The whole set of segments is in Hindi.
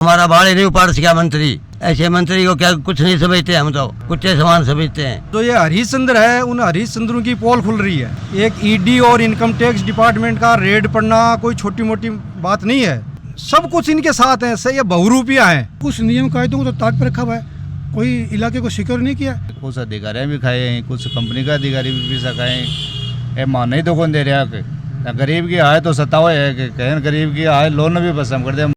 हमारा बाल नहीं उपाड़ सका मंत्री। ऐसे मंत्री को क्या कुछ नहीं समझते, हम तो कुत्ते समान समझते हैं। जो ये हरिश्चंद्र है, उन हरिश्चंद्रों की पोल खुल रही है। एक ईडी और इनकम टैक्स डिपार्टमेंट का रेड पड़ना कोई छोटी मोटी बात नहीं है। सब कुछ इनके साथ है, सही ये बहुरूपिया है। कुछ नियम कायदों को तो ताक पर रखा हुआ है, कोई इलाके को सिक्योर नहीं किया। कुछ अधिकारी भी खाए हैं, कुछ कंपनी का अधिकारी भी पैसा खाए हैं। ये मान ही तो कौन दे रहा है। गरीब की आय तो सतावा है कि कहीं गरीब की आय लोन भी पसंद कर दे।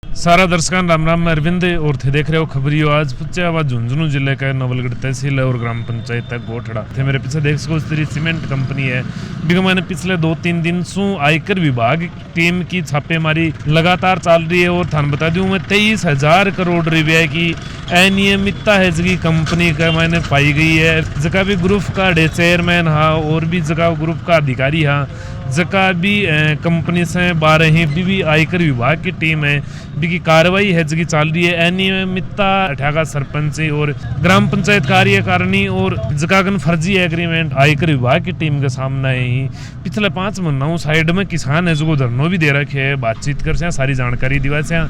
सारा दर्शकों राम राम, मैं अरविंद और थे देख रहे हो खबरियो। आज पुच्चा व झुंझुनू जिले का नवलगढ़ तहसील और ग्राम पंचायत तक गोठड़ा थे। मेरे पीछे देख सको तेरी सीमेंट कंपनी है। बिग मैंने पिछले 2-3 दिन से आयकर विभाग टीम की छापेमारी लगातार चल रही है। और थान बता दूं मैं 23,000 करोड़ रुपये की अनियमितता है जगह कंपनी का मैंने पाई गई है। जगह भी ग्रुप का चेयरमैन हाँ और भी जगह ग्रुप का अधिकारी हाँ जगह भी कंपनी से 12 भी आयकर विभाग की टीम है की कार्रवाई है जगह चल रही है। अनियमितता अठागा सरपंच और ग्राम पंचायत कार्यकारिणी और जगह फर्जी एग्रीमेंट आयकर विभाग की टीम के सामने ही पिछले 5 महीनों साइड में किसान है जो धरनो भी दे रखे है। बातचीत कर से सारी जानकारी दिवा से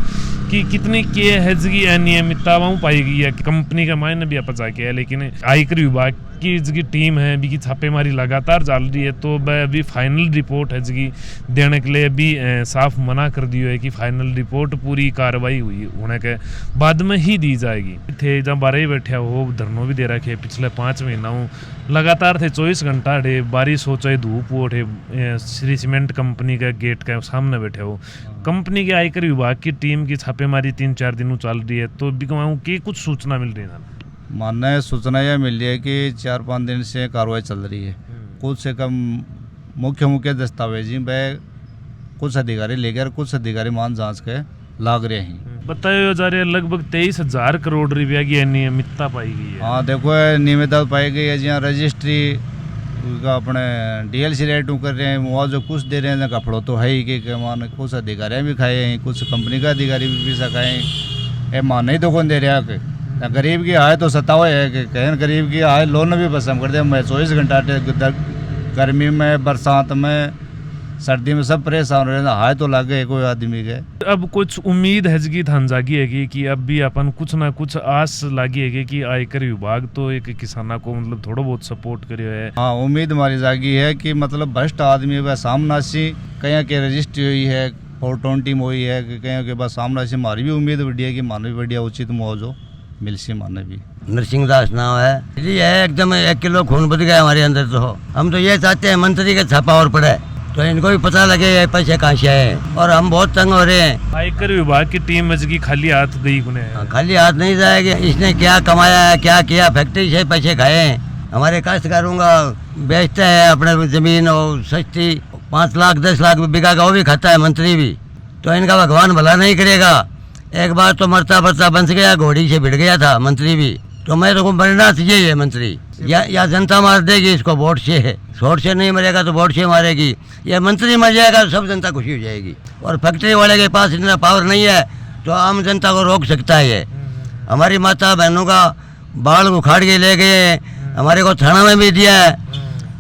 कि कितनी के है जगह अनियमितता वहाँ पाई गई है। कंपनी का मायने भी अपचा के है, लेकिन आयकर विभाग की जगह टीम है भी की छापेमारी लगातार चल रही है। तो अभी फाइनल रिपोर्ट है जगह देने के लिए भी साफ मना कर दिया है कि फाइनल रिपोर्ट पूरी कार्रवाई हुई होने के बाद में ही दी जाएगी। थे जब 12 बैठे हो धरनो भी दे रखे पिछले 5 महीनों लगातार थे 24 घंटा थे बारिश हो चाहे धूप हो थे श्री सीमेंट कंपनी का गेट के सामने बैठे हो। कंपनी के आयकर विभाग की टीम की छापेमारी 3-4 दिनों चल रही है। तो बिकवाऊँ की कुछ सूचना मिल रही है। मानना सूचना यह मिल रही है कि 4-5 दिन से कार्रवाई चल रही है। कुछ से कम मुख्य दस्तावेजी वह कुछ अधिकारी लेकर कुछ अधिकारी मान जांच के लाग रहे हैं। बताया जा रहा है लगभग 23,000 करोड़ रुपया की अनियमितता पाई गई है। हाँ देखो नियमितता पाई गई है। जहाँ रजिस्ट्री का अपने DLC रेट कर रहे हैं, मुआवजा कुछ दे रहे हैं, कपड़ों तो है ही कि मान कुछ अधिकारी भी खाए हैं, कुछ कंपनी का अधिकारी भी पैसा खाए हैं। मान ही तो कौन दे रहा है। गरीब की आय तो सतावा है कि कहीं गरीब की आय लोन भी पसंद कर दे। मैं 24 घंटा गर्मी में बरसात में सर्दी में सब परेशान रहे, हाय तो लागे कोई आदमी के। अब कुछ उम्मीद है जगी थान जागी है कि अब भी अपन कुछ ना कुछ आस लागी है कि आयकर विभाग तो एक किसाना को मतलब थोड़ा बहुत सपोर्ट करियो है। हाँ उम्मीद हमारी जागी है कि मतलब भ्रष्ट आदमी वह सामना सी कहीं के रजिस्ट्री हुई है 420 हुई है कि कहीं के बाद सामना से हमारी भी उम्मीद बढ़ी है कि मानव भी बढ़िया उचित मुआवजा मिल से माने भी। नरसिंह दास नाम है जी। है एकदम 1 किलो खून बच गया हमारे अंदर। तो हम तो ये चाहते हैं मंत्री का छापा और पड़े तो इनको भी पता लगे ये पैसे कहाँ से आए। और हम बहुत तंग हो रहे हैं। आयकर विभाग की टीम में जगह खाली हाथ गई उन्हें। खाली हाथ नहीं जाएगी। इसने क्या कमाया है, क्या किया, फैक्ट्री से पैसे खाए हैं। हमारे काश्तकारों का बेचते हैं अपने जमीन और सस्ती 5 लाख 10 लाख बिका का वो भी खाता है मंत्री भी। तो इनका भगवान भला नहीं करेगा। एक बार तो मरता बरता बंस गया, घोड़ी से भिड़ गया था मंत्री भी। तो मैं तो मरना चाहिए ये मंत्री, या जनता मार देगी इसको वोट से। वोट से नहीं मरेगा तो वोट से मारेगी। ये मंत्री मर जाएगा तो सब जनता खुशी हो जाएगी। और फैक्ट्री वाले के पास इतना पावर नहीं है तो आम जनता को रोक सकता है ये। हमारी माता बहनों का बाल उखाड़ के ले गए, हमारे को थाना में भी दिया है।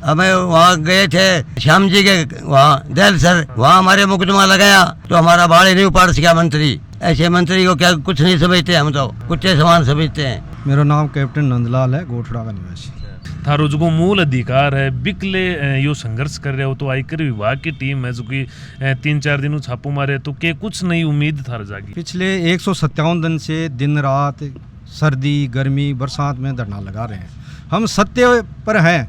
हमें वहाँ गए थे श्याम जी के वहाँ दिल सर, वहाँ हमारे मुकदमा लगाया तो हमारा बाल ही नहीं उपाड़ सका मंत्री। ऐसे मंत्री को क्या कुछ नहीं समझते, हम तो कुत्ते समान समझते हैं। मेरा नाम कैप्टन नंदलाल है, गोठड़ा का निवासी। थारो जो मूल अधिकार है बिकले यो संघर्ष कर रहे हो तो आयकर विभाग की टीम है जो कि 3-4 दिनों छापो मारे तो के कुछ नई उम्मीद थार जागी। पिछले 157 दिन से दिन रात सर्दी गर्मी बरसात में धरना लगा रहे हैं। हम सत्य पर हैं।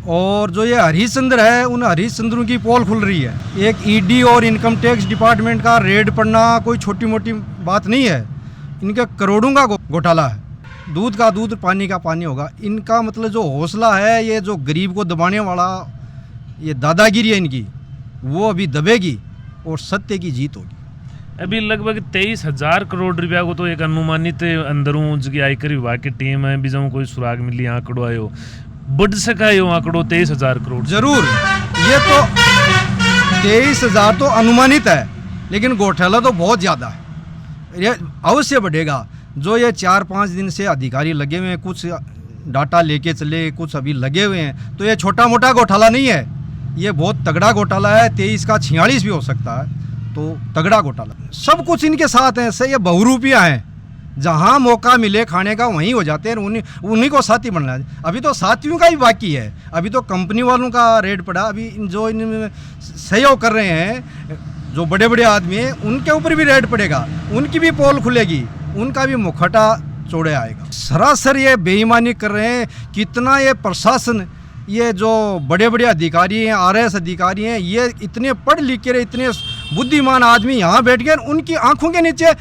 और जो ये हरिश्चंद्र है, उन हरिश्चंद्रों की पोल खुल रही है। एक ईडी और इनकम टैक्स डिपार्टमेंट का रेड पड़ना कोई छोटी मोटी बात नहीं है। इनका करोड़ों का घोटाला है। दूध का दूध पानी का पानी होगा। इनका मतलब जो हौसला है, ये जो गरीब को दबाने वाला ये दादागिरी है इनकी, वो अभी दबेगी और सत्य की जीत होगी। अभी लगभग 23,000 करोड़ रुपया को तो एक अनुमानित अंदरों जो आयकर विभाग की टीम है बीजों कोई सुराग मिली आंकड़ो आयो बढ़ सका है आंकड़ो 23,000 करोड़ जरूर। ये तो 23,000 तो अनुमानित है, लेकिन घोटाला तो बहुत ज़्यादा है। ये अवश्य बढ़ेगा। जो ये 4-5 दिन से अधिकारी लगे हुए हैं, कुछ डाटा लेके चले, कुछ अभी लगे हुए हैं, तो ये छोटा मोटा घोटाला नहीं है। ये बहुत तगड़ा घोटाला है। 23 का 46 भी हो सकता है। तो तगड़ा घोटाला। सब कुछ इनके साथ है, से ये बहुरूपिया हैं, जहाँ मौका मिले खाने का वहीं हो जाते हैं, उन्हीं को साथी बनना है। अभी तो साथियों का ही बाकी है, अभी तो कंपनी वालों का रेड पड़ा। अभी जो इन सहयोग कर रहे हैं, जो बड़े बड़े आदमी हैं, उनके ऊपर भी रेड पड़ेगा, उनकी भी पोल खुलेगी, उनका भी मुखौटा चौड़े आएगा। सरासर ये बेईमानी कर रहे हैं। कितना ये प्रशासन, ये जो बड़े बड़े अधिकारी हैं, RS अधिकारी हैं, ये इतने पढ़ लिख के, इतने बुद्धिमान आदमी यहाँ बैठ गए, उनकी आंखों के नीचे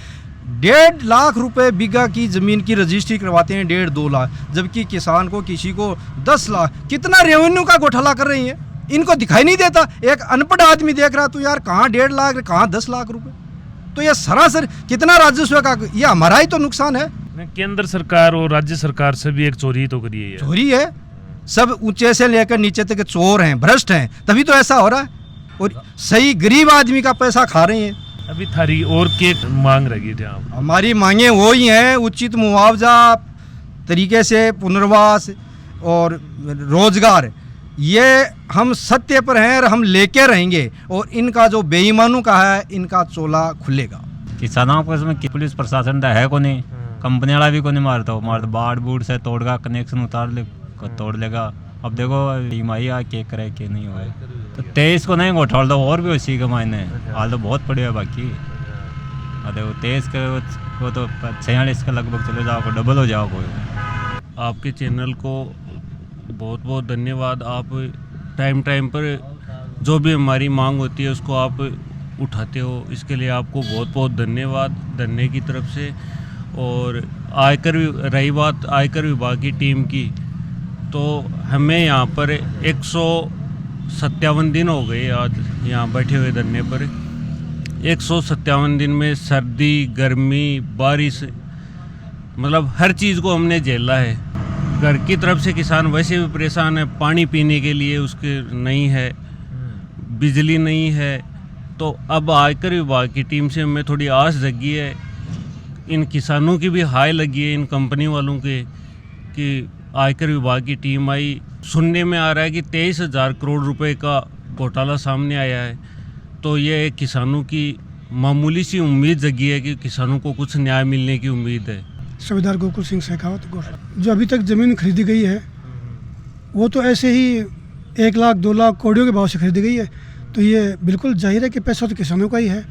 1.5 लाख रुपए बीघा की ज़मीन की रजिस्ट्री करवाते हैं, 1.5-2 लाख, जबकि किसान को किसी को 10 लाख। कितना रेवेन्यू का घोटाला कर रही है, इनको दिखाई नहीं देता। एक अनपढ़ आदमी देख रहा तो यार कहाँ 1.5 लाख, कहाँ 10 लाख रुपए। तो ये सरासर कितना राजस्व का, ये हमारा ही तो नुकसान है। केंद्र सरकार और राज्य सरकार से भी एक चोरी तो करी है। चोरी है, सब ऊंचे से लेकर नीचे तक चोर हैं, भ्रष्ट हैं, तभी तो ऐसा हो रहा है। और सही गरीब आदमी का पैसा खा रहे हैं। अभी थारी और क्या मांग रही थी आप? हमारी मांगे वो ही हैं, उचित मुआवजा तरीके से, पुनर्वास और रोजगार। ये हम सत्य पर हैं और हम लेके रहेंगे, और इनका जो बेईमानों का है, इनका चोला खुलेगा। किसानों को इसमें पुलिस प्रशासन तो है को नहीं, कंपनी वाला भी को नहीं मारता बाढ़ बूढ़ से तोड़गा, कनेक्शन उतार ले तोड़ लेगा। अब देखो ईमाई आ के करे के नहीं हुआ है, तो 23 को नहीं घोटाल दो और भी उसी के मायने हाल तो बहुत पड़े है बाकी। देखो 23 को तो 46 का लगभग चले जाओ, डबल हो जाओ। कोई आपके चैनल को बहुत बहुत धन्यवाद। आप टाइम टाइम पर जो भी हमारी मांग होती है उसको आप उठाते हो, इसके लिए आपको बहुत बहुत धन्यवाद धन्य की तरफ से। और रही बात आयकर विभाग की टीम की, तो हमें यहाँ पर 157 दिन हो गए आज यहाँ बैठे हुए धरने पर। 157 दिन में सर्दी, गर्मी, बारिश, मतलब हर चीज़ को हमने झेला है। घर की तरफ से किसान वैसे भी परेशान है, पानी पीने के लिए उसके नहीं है, बिजली नहीं है। तो अब आयकर विभाग की टीम से हमें थोड़ी आस जगी है, इन किसानों की भी हाय लगी है इन कंपनी वालों के, कि आयकर विभाग की टीम आई। सुनने में आ रहा है कि 23,000 करोड़ रुपए का घोटाला सामने आया है। तो ये किसानों की मामूली सी उम्मीद जगी है कि किसानों को कुछ न्याय मिलने की उम्मीद है। सूबेदार गोकुल सिंह शेखावत घोटाला, जो अभी तक ज़मीन खरीदी गई है वो तो ऐसे ही 1 लाख 2 लाख करोड़ों के भाव से खरीदी गई है। तो ये बिल्कुल जाहिर है कि पैसा तो किसानों का ही है,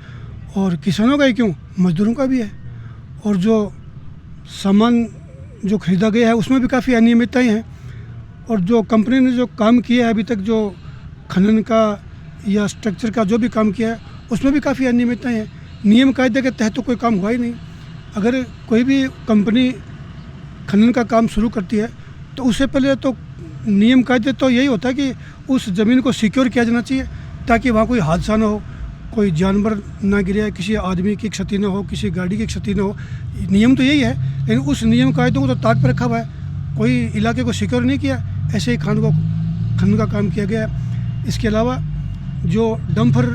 और किसानों का ही क्यों, मजदूरों का भी है। और जो सामान जो खरीदा गया है उसमें भी काफ़ी अनियमितताएं हैं। और जो कंपनी ने जो काम किया है अभी तक, जो खनन का या स्ट्रक्चर का जो भी काम किया है, उसमें भी काफ़ी अनियमितताएं हैं। नियम कायदे के तहत तो कोई काम हुआ ही नहीं। अगर कोई भी कंपनी खनन का काम शुरू करती है तो उससे पहले तो नियम कायदे तो यही होता है कि उस ज़मीन को सिक्योर किया जाना चाहिए, ताकि वहाँ कोई हादसा ना हो, कोई जानवर ना गिरे, किसी आदमी की क्षति ना हो, किसी गाड़ी की क्षति ना हो। नियम तो यही है, लेकिन उस नियम कायदों को तो ताक पर रखा हुआ है। कोई इलाके को सिक्योर नहीं किया, ऐसे ही खनन का काम किया गया है। इसके अलावा जो डंपर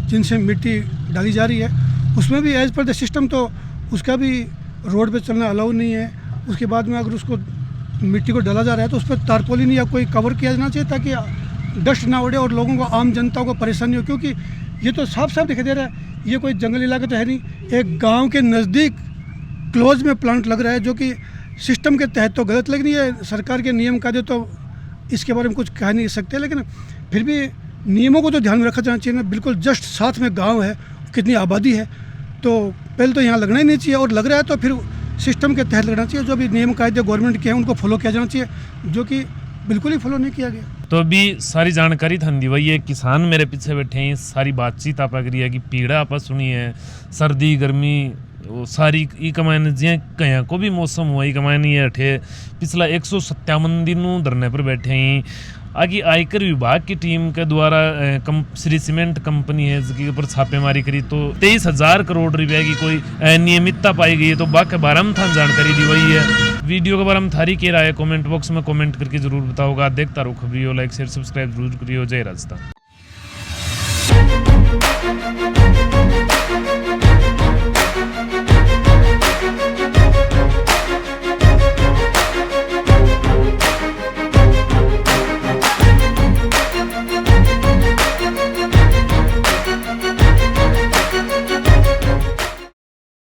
जिनसे मिट्टी डाली जा रही है, उसमें भी एज पर द सिस्टम तो उसका भी रोड पे चलना अलाउ नहीं है। उसके बाद में अगर उसको मिट्टी को डाला जा रहा है तो उस पर तारपोलिन या कोई कवर किया जाना चाहिए, ताकि डस्ट ना उड़े और लोगों को, आम जनता को परेशानी हो। क्योंकि ये तो साफ साफ दिखाई दे रहा है, ये कोई जंगल इलाका तो है नहीं, एक गांव के नज़दीक क्लोज में प्लांट लग रहा है, जो कि सिस्टम के तहत तो गलत, लेकिन ये सरकार के नियम कायदे तो इसके बारे में कुछ कह नहीं सकते। लेकिन फिर भी नियमों को तो ध्यान में रखा जाना चाहिए ना। बिल्कुल जस्ट साथ में गाँव है, कितनी आबादी है, तो पहले तो यहाँ लगना ही नहीं चाहिए, और लग रहा है तो फिर सिस्टम के तहत लगना चाहिए। जो भी नियम कायदे गवर्नमेंट के हैं उनको फॉलो किया जाना चाहिए, जो कि बिल्कुल ही फॉलो नहीं किया गया। तो अभी सारी जानकारी थान दी वही है। किसान मेरे पीछे बैठे हैं, सारी बातचीत आप करी है कि पीड़ा आप सुनी है, सर्दी गर्मी वो सारी ई कमाने जिया कहीं को भी मौसम हुआ, ई कमाने ये अठे पिछला 157 दिनों धरने पर बैठे हैं। आगे आयकर विभाग की टीम के द्वारा श्री सीमेंट कंपनी है जिसके ऊपर छापेमारी करी, तो 23,000 करोड़ रुपए की कोई अनियमितता पाई गई है। तो बाकी बारे में था जानकारी दी वही है। वीडियो के बारे में थारी क्या राय कमेंट बॉक्स में कमेंट करके जरूर बताओगा। देखता रहो खबरियो, लाइक शेयर सब्सक्राइब जरूर करियो। जय राजस्थान।